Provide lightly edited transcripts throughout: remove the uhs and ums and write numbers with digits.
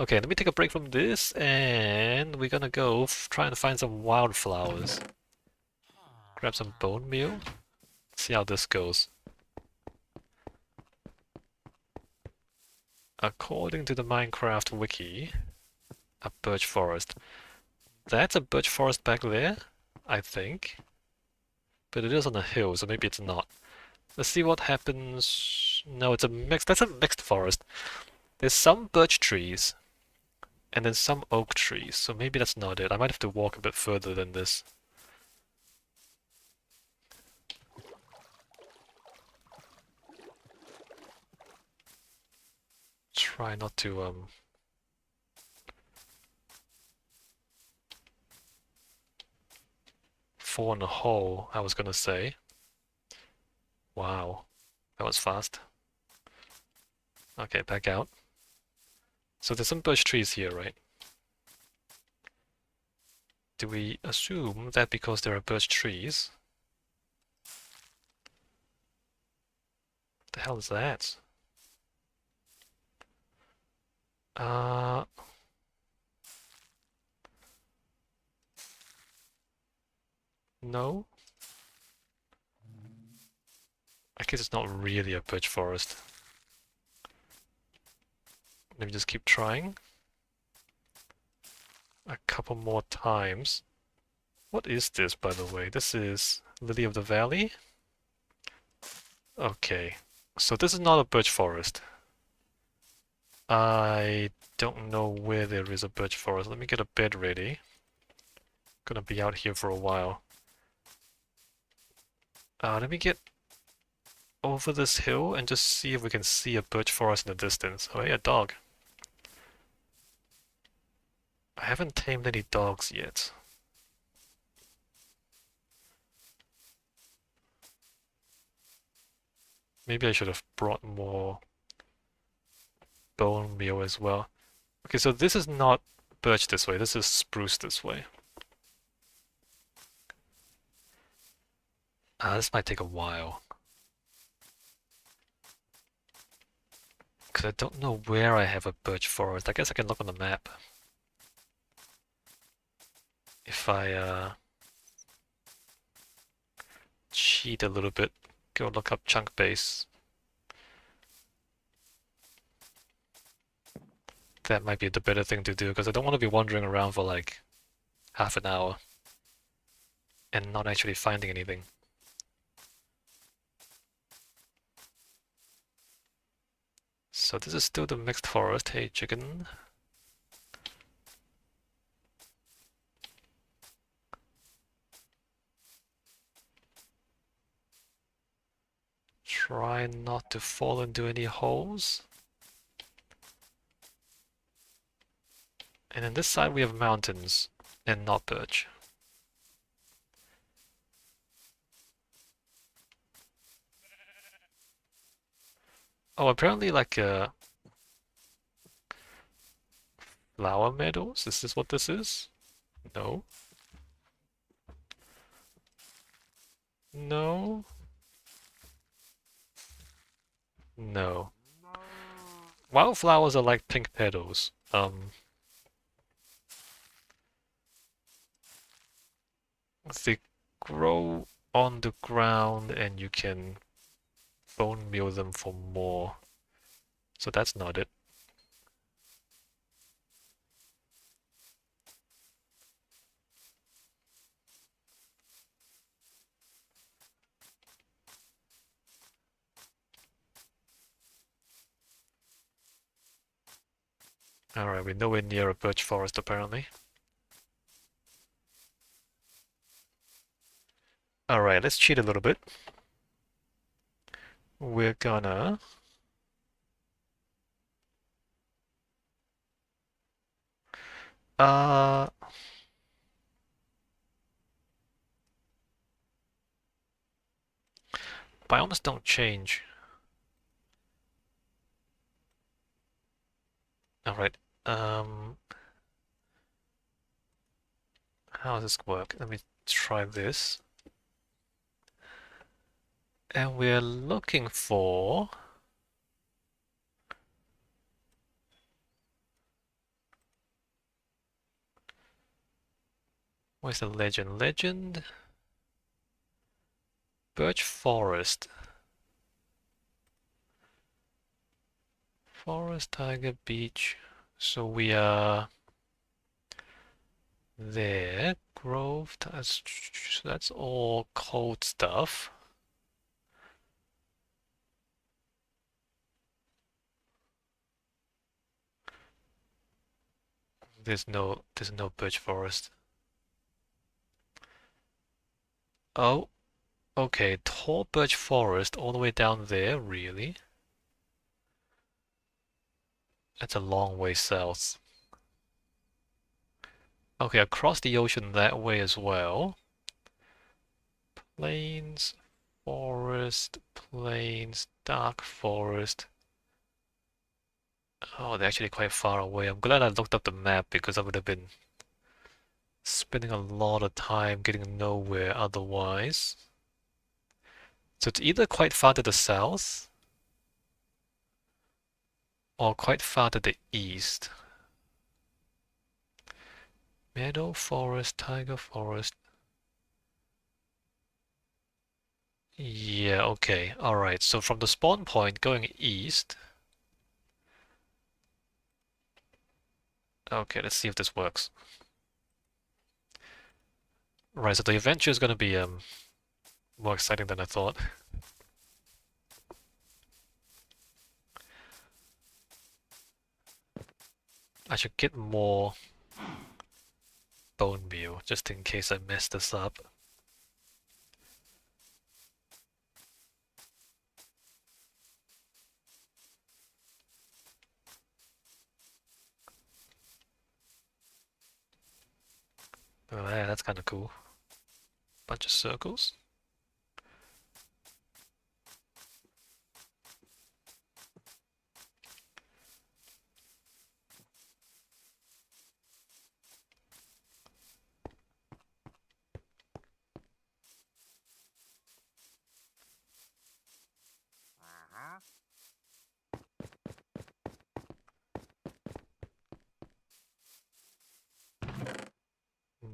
Okay, let me take a break from this, and we're gonna go try and find some wildflowers. Grab some bone meal. See how this goes. According to the Minecraft wiki, a birch forest. That's a birch forest back there, I think. But it is on a hill, so maybe it's not. Let's see what happens. No, it's a mixed. That's a mixed forest. There's some birch trees, and then some oak trees, so maybe that's not it. I might have to walk a bit further than this. Try not to fall in a hole, I was gonna say. Wow, that was fast. Okay, back out. So there's some birch trees here, right? Do we assume that because there are birch trees? What the hell is that? Uh, no? I guess it's not really a birch forest. Let me just keep trying. A couple more times. What is this, by the way? This is Lily of the Valley? Okay. So this is not a birch forest. I don't know where there is a birch forest. Let me get a bed ready. Gonna be out here for a while. Let me get over this hill and just see if we can see a birch forest in the distance. Oh, hey, a dog. I haven't tamed any dogs yet. Maybe I should have brought more bone meal as well. Okay, so this is not birch this way. This is spruce this way. This might take a while. Because I don't know where I have a birch forest. I guess I can look on the map. If I cheat a little bit, go look up chunk base. That might be the better thing to do, because I don't want to be wandering around for like half an hour and not actually finding anything. So this is still the mixed forest. Hey, chicken. Try not to fall into any holes. And on this side we have mountains and not birch. Oh, apparently like flower meadows? Is this what this is? No. No. No. Wildflowers are like pink petals. They grow on the ground and you can bone meal them for more. So that's not it. Alright, we're nowhere near a birch forest apparently. Alright, let's cheat a little bit. We're gonna... Biomes don't change. Alright, how does this work? Let me try this. And we're looking for Where's the legend? Legend? Birch Forest. Forest, Tiger, Beach. So we are there. Grove, that's all cold stuff. There's no birch forest. Oh, okay. Tall birch forest all the way down there, really? That's a long way south. Okay, across the ocean that way as well. Plains, forest, plains, dark forest. Oh, they're actually quite far away. I'm glad I looked up the map because I would have been spending a lot of time getting nowhere otherwise. So it's either quite far to the south or quite far to the east. Meadow forest, tiger forest. Yeah, okay. Alright, so from the spawn point going east. Okay, let's see if this works. Right, so the adventure is gonna be more exciting than I thought. I should get more bone meal just in case I mess this up. Oh yeah, that's kind of cool. Bunch of circles.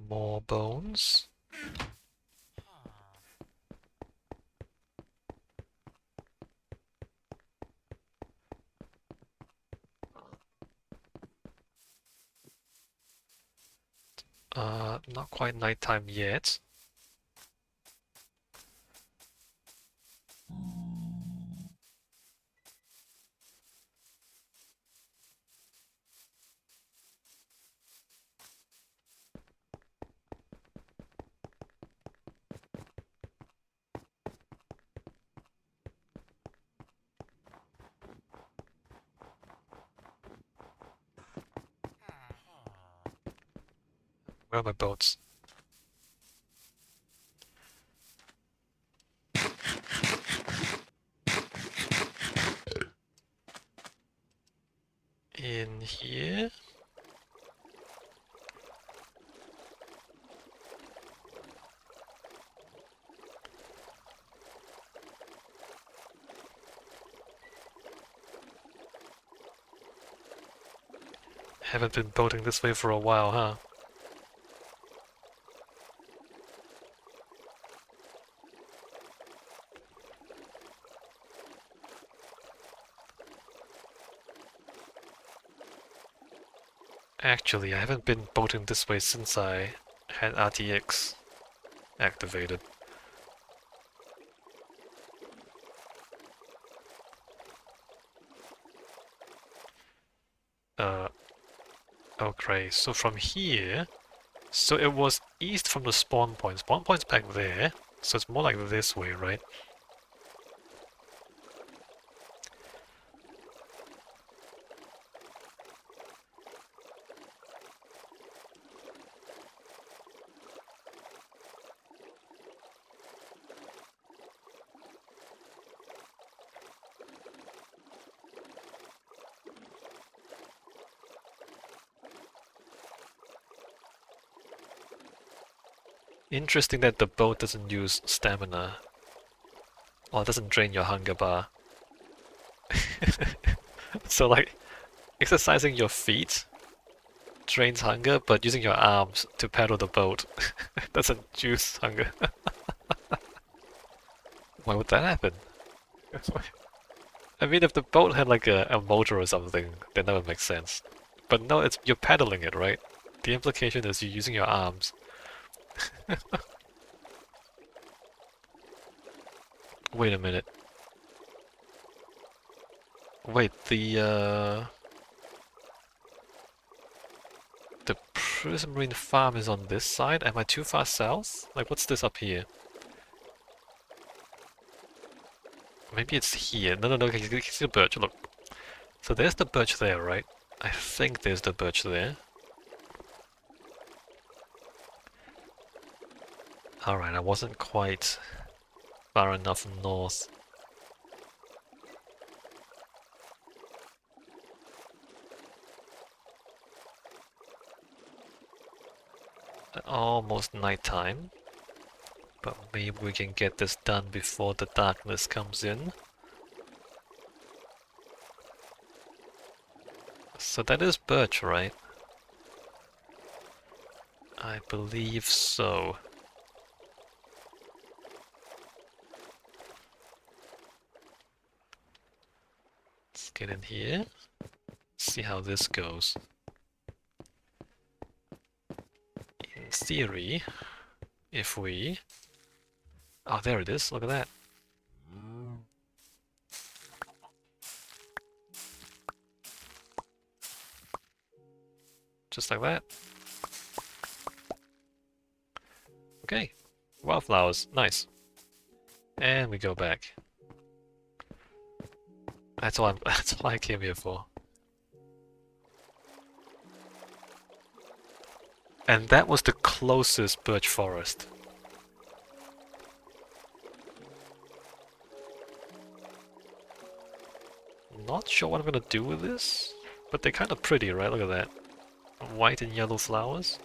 More bones. Not quite nighttime yet. Where are my boats? In here? Haven't been boating this way for a while, huh? Actually, I haven't been boating this way since I had RTX activated. Uh, okay, so from here, so it was east from the spawn point. Spawn point's back there, so it's more like this way, right? Interesting that the boat doesn't use stamina. Or it doesn't drain your hunger bar. So like, exercising your feet drains hunger, but using your arms to paddle the boat doesn't juice hunger. Why would that happen? I mean, if the boat had like a motor or something, then that would make sense. But no, it's you're paddling it, right? The implication is you're using your arms. Wait a minute. Wait, the Prismarine farm is on this side? Am I too far south? Like, what's this up here? Maybe it's here. No, no, no, you can see the birch, look. So there's the birch there, right? I think there's the birch there. Alright, I wasn't quite far enough north. Almost nighttime. But maybe we can get this done before the darkness comes in. So that is birch, right? I believe so. Let's get in here. See how this goes. In theory, if we... Oh, there it is. Look at that. Just like that. Okay. Wildflowers. Nice. And we go back. That's all that's all I came here for. And that was the closest birch forest. Not sure what I'm gonna do with this, but they're kind of pretty, right? Look at that. White and yellow flowers.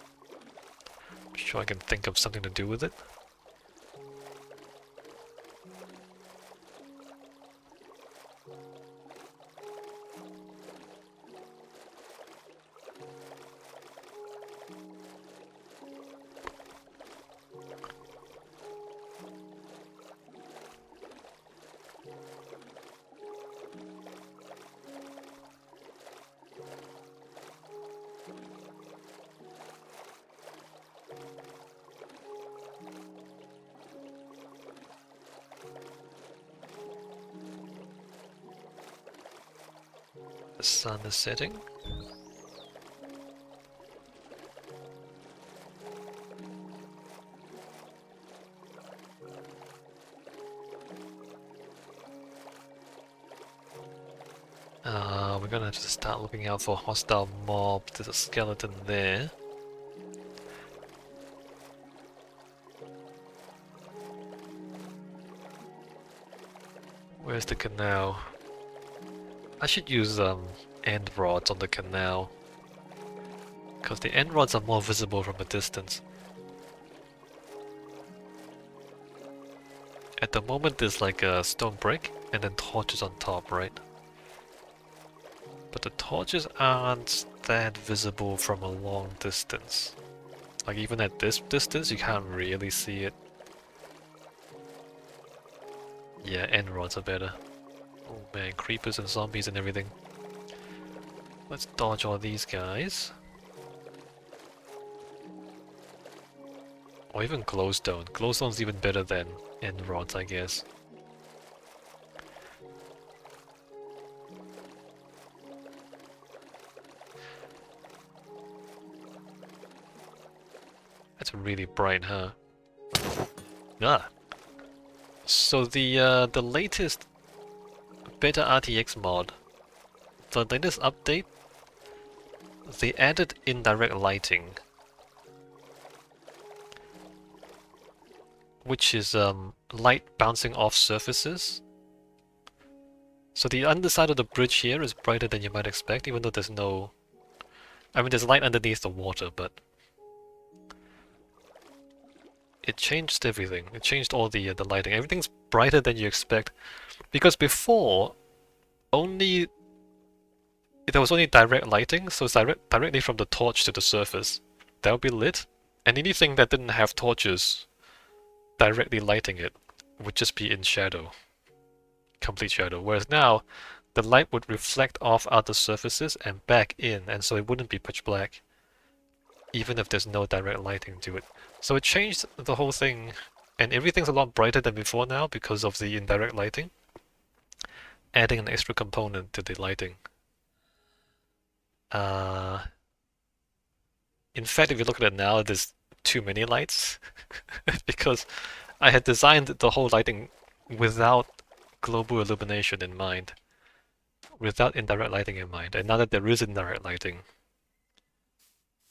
I'm sure I can think of something to do with it. The sun is setting. We're gonna have to start looking out for hostile mob. There's a skeleton there. Where's the canal? I should use end rods on the canal, because the end rods are more visible from a distance. At the moment there's like a stone brick and then torches on top, right? But the torches aren't that visible from a long distance. Like even at this distance you can't really see it. Yeah, end rods are better. Oh man, creepers and zombies and everything. Let's dodge all these guys. Or even glowstone. Glowstone's even better than end rods, I guess. That's really bright, huh? Ah! So the latest beta RTX mod, the latest update, they added indirect lighting, which is light bouncing off surfaces. So the underside of the bridge here is brighter than you might expect, even though there's no... I mean, there's light underneath the water, but... It changed everything. It changed all the lighting. Everything's brighter than you expect. Because before, only... there was only direct lighting, so it's directly from the torch to the surface. That would be lit. And anything that didn't have torches directly lighting it would just be in shadow. Complete shadow. Whereas now, the light would reflect off other surfaces and back in, and so it wouldn't be pitch black, even if there's no direct lighting to it. So it changed the whole thing, and everything's a lot brighter than before now because of the indirect lighting, adding an extra component to the lighting. In fact, if you look at it now, there's too many lights because I had designed the whole lighting without global illumination in mind, without indirect lighting in mind, and now that there is indirect lighting,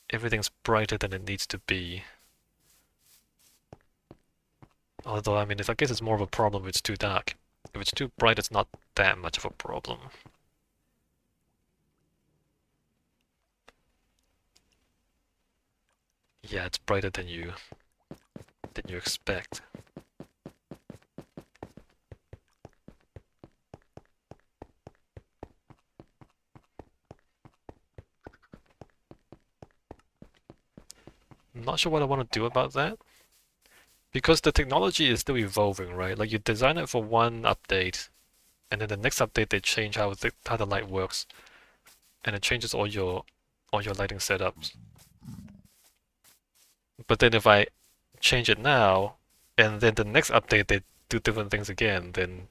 everything's brighter than it needs to be. Although, I mean, I guess it's more of a problem if it's too dark. If it's too bright, it's not that much of a problem. Yeah, it's brighter than you expect. I'm not sure what I want to do about that. Because the technology is still evolving, right? Like you design it for one update, and then the next update they change how the light works, and it changes all your lighting setups. But then if I change it now, and then the next update they do different things again, then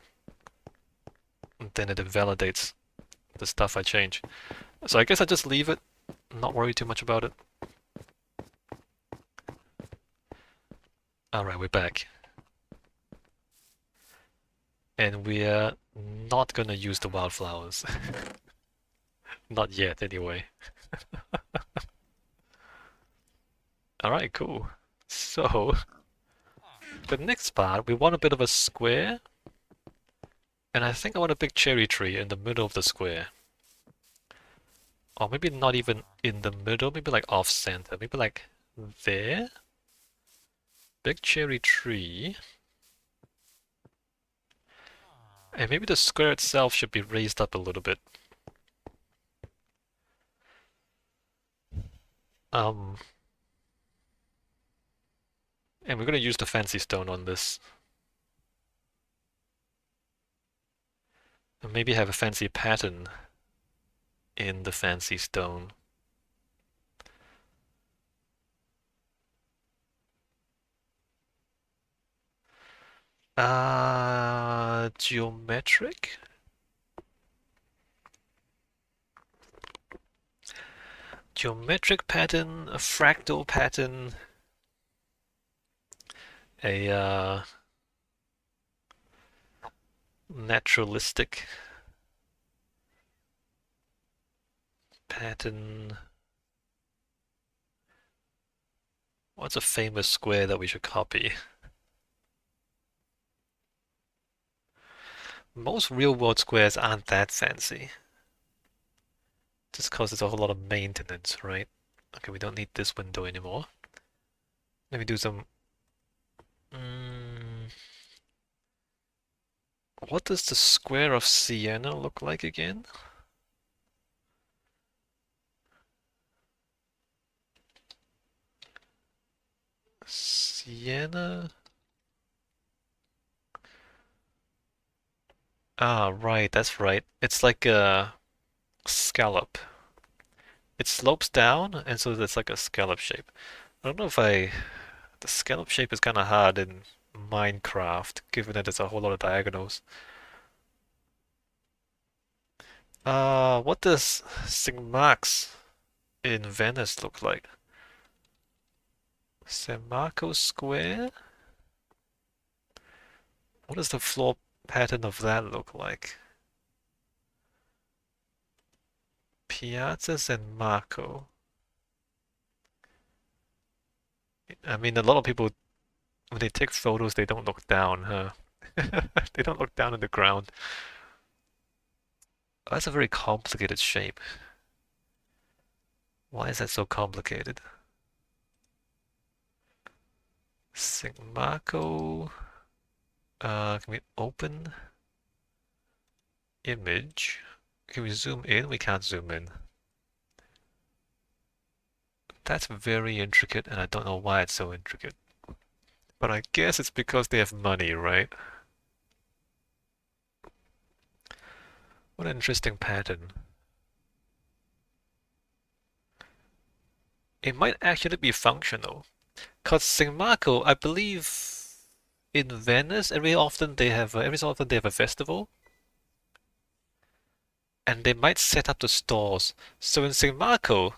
it invalidates the stuff I change. So I guess I just leave it, not worry too much about it. Alright, we're back. And we're not gonna use the wildflowers. Not yet, anyway. Alright, cool. So, the next part, we want a bit of a square. And I think I want a big cherry tree in the middle of the square. Or maybe not even in the middle, maybe like off center. Maybe like there. Big cherry tree. And maybe the square itself should be raised up a little bit. And we're gonna use the fancy stone on this. And maybe have a fancy pattern in the fancy stone. Geometric? Geometric pattern, a fractal pattern, a naturalistic pattern. What's a famous square that we should copy? Most real-world squares aren't that fancy. Just because there's a whole lot of maintenance, right? Okay, we don't need this window anymore. Let me do some... What does the square of Siena look like again? Siena? Ah, right, that's right. It's like a scallop. It slopes down, and so it's like a scallop shape. I don't know if the scallop shape is kind of hard in Minecraft, given that there's a whole lot of diagonals. What does St. Mark's in Venice look like? San Marco Square? What does the floor pattern of that look like? Piazza San Marco. I mean, a lot of people, when they take photos, they don't look down, huh? They don't look down on the ground. Oh, that's a very complicated shape. Why is that so complicated? St. Marco. Can we open image? Can we zoom in? We can't zoom in. That's very intricate, and I don't know why it's so intricate. But I guess it's because they have money, right? What an interesting pattern. It might actually be functional. Because St. Marco, I believe in Venice, every so often they have a festival, and they might set up the stores. So in St. Marco,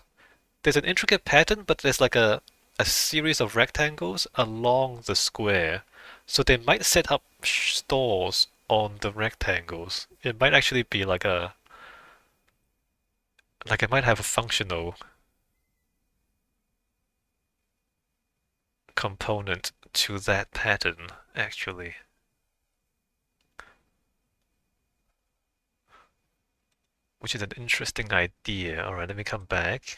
there's an intricate pattern, but there's like a series of rectangles along the square. So they might set up stores on the rectangles. It might actually be like it might have a functional component to that pattern, actually. Which is an interesting idea. Alright, let me come back.